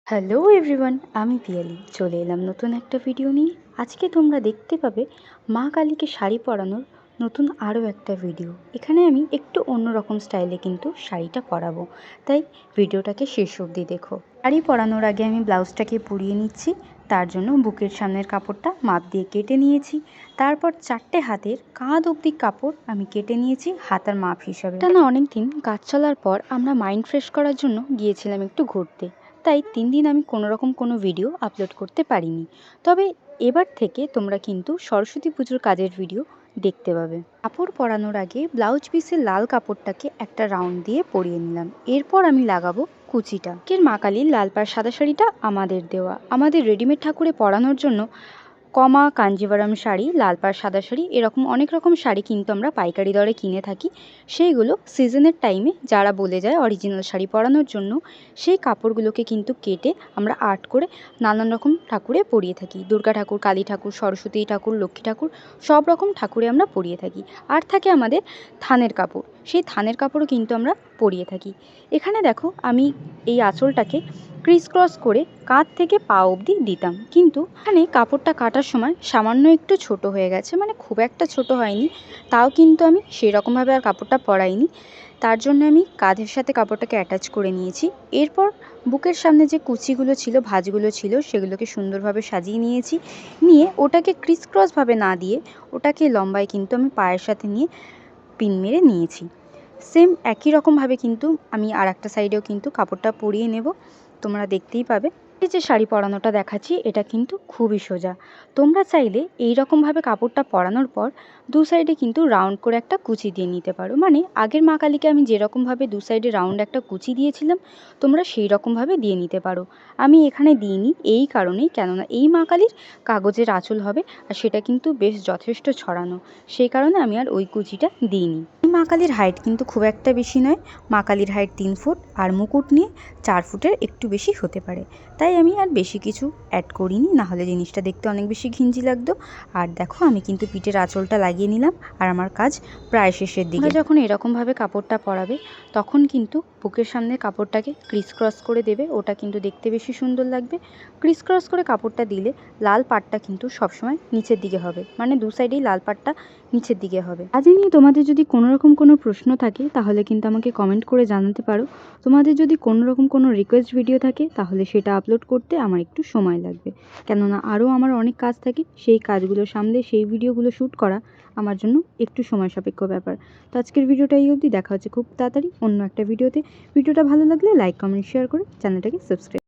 Hello everyone, আমি পিয়ালি চলে এলাম নতুন একটা ভিডিও নিয়ে। আজকে তোমরা দেখতে পাবে মা কালীকে শাড়ি পরানোর নতুন আরও একটা ভিডিও। এখানে আমি একটু অন্যরকম স্টাইলে কিন্তু শাড়িটা পরাবো, তাই ভিডিওটাকে শেষ অবধি দেখো। শাড়ি পরানোর আগে আমি ব্লাউজটাকে পরিয়ে নিচ্ছি। তার জন্য বুকের সামনের কাপড়টা মাপ দিয়ে কেটে নিয়েছি। তারপর 4টে হাতের কাঁধ অবধি কাপড় আমি কেটে নিয়েছি হাতার মাপ হিসাবে। টানা অনেক দিন কাজ চলার পর আমরা মাইন্ড ফ্রেশ করার জন্য গিয়েছিলাম একটু ঘুরতে, তাই 3 দিন আমি কোনোরকম কোনো ভিডিও আপলোড করতে পারিনি। তবে এবার থেকে তোমরা কিন্তু সরস্বতী পুজোর কাজের ভিডিও দেখতে পাবে। কাপড় পরানোর আগে ব্লাউজ পিসের লাল কাপড়টাকে একটা রাউন্ড দিয়ে পরিয়ে নিলাম। এরপর আমি লাগাবো কুচিটা। মা কালীর লাল পাড় সাদা শাড়িটা আমাদের দেওয়া। আমাদের রেডিমেড ঠাকুরে পরানোর জন্য কমা, কাঞ্জিভারাম শাড়ি, লাল পাড় সাদা শাড়ি, এরকম অনেক রকম শাড়ি কিন্তু আমরা পাইকারি দরে কিনে থাকি। সেইগুলো সিজনের টাইমে যারা বলে যায় অরিজিনাল শাড়ি পরানোর জন্য, সেই কাপড়গুলোকে কিন্তু কেটে আমরা আর্ট করে নানান রকম ঠাকুরে পরিয়ে থাকি। দুর্গা ঠাকুর, কালী ঠাকুর, সরস্বতী ঠাকুর, লক্ষ্মী ঠাকুর, সব রকম ঠাকুরে আমরা পরিয়ে থাকি। আর থাকে আমাদের থানের কাপড়, সেই থানের কাপড়ও কিন্তু আমরা পরিয়ে থাকি। এখানে দেখো আমি এই আঁচলটাকে ক্রিস ক্রস করে কাঁধ থেকে পা অবধি দিতাম, কিন্তু এখানে কাপড়টা কাটার সময় সামান্য একটু ছোট হয়ে গেছে, মানে খুব একটা ছোট হয়নি, তাও কিন্তু আমি সেই রকমভাবে আর কাপড়টা পরাইনি। তার জন্য আমি কাঁধের সাথে কাপড়টাকে অ্যাটাচ করে নিয়েছি। এরপর বুকের সামনে যে কুচিগুলো ছিল, ভাঁজগুলো ছিল, সেগুলোকে সুন্দরভাবে সাজিয়ে নিয়েছি। নিয়ে ওটাকে ক্রিস ক্রসভাবে না দিয়ে ওটাকে লম্বায় কিন্তু আমি পায়ের সাথে নিয়ে পিন মেরে নিয়েছি। সেম একই রকমভাবে কিন্তু আমি আর একটা সাইডেও কিন্তু কাপড়টা পরিয়ে নেব। তোমরা দেখতেই পাবে। এই যে শাড়ি পরানোটা দেখাচ্ছি, এটা কিন্তু খুবই সোজা। তোমরা চাইলে এই রকমভাবে কাপড়টা পরানোর পর দু সাইডে কিন্তু রাউন্ড করে একটা কুচি দিয়ে নিতে পারো। মানে আগের মা কালীকে আমি যেরকমভাবে দু সাইডে রাউন্ড একটা কুচি দিয়েছিলাম, তোমরা সেই রকমভাবে দিয়ে নিতে পারো। আমি এখানে দিইনি এই কারণেই, কেননা এই মা কালীর কাগজের আঁচল হবে, আর সেটা কিন্তু বেশ যথেষ্ট ছড়ানো, সেই কারণে আমি আর ওই কুচিটা দিইনি। মা কালীর হাইট কিন্তু খুব একটা বেশি নয়। মা কালীর হাইট 3 ফুট, আর মুকুট নিয়ে 4 ফুটের একটু বেশি হতে পারে, তাই আমি আর বেশি কিছু অ্যাড করিনি, নাহলে জিনিসটা দেখতে অনেক বেশি ঘিঞ্জি লাগতো। আর দেখো আমি কিন্তু পিঠের আঁচলটা লাগিয়ে নিলাম, আর আমার কাজ প্রায় শেষের দিকে। যখন এরকমভাবে কাপড়টা পরাবে, তখন কিন্তু বুকের সামনে কাপড়টাকে ক্রিস ক্রস করে দেবে, ওটা কিন্তু দেখতে বেশি সুন্দর লাগবে। ক্রিস ক্রস করে কাপড়টা দিলে লাল পাড়টা কিন্তু সবসময় নিচের দিকে হবে, মানে দু সাইডেই লাল পাড়টা নিচের দিকে হবে। আজ নিয়ে তোমাদের যদি কোনোরকম কোনো প্রশ্ন থাকে, তাহলে কিন্তু আমাকে কমেন্ট করে জানাতে পারো। তোমাদের যদি কোনোরকম কোনো রিকোয়েস্ট ভিডিও থাকে, তাহলে সেটা আপলোড করতে আমার একটু সময় লাগবে, কেননা আরও আমার অনেক কাজ থাকে। সেই কাজগুলো সামলে সেই ভিডিওগুলো শ্যুট করা আমার জন্য একটু সময় সাপেক্ষ ব্যাপার। তো আজকের ভিডিওটা এই অবধি। দেখা হচ্ছে খুব তাড়াতাড়ি অন্য একটা ভিডিওতে। ভিডিওটা ভালো লাগলে লাইক, কমেন্ট, শেয়ার করে চ্যানেলটাকে সাবস্ক্রাইব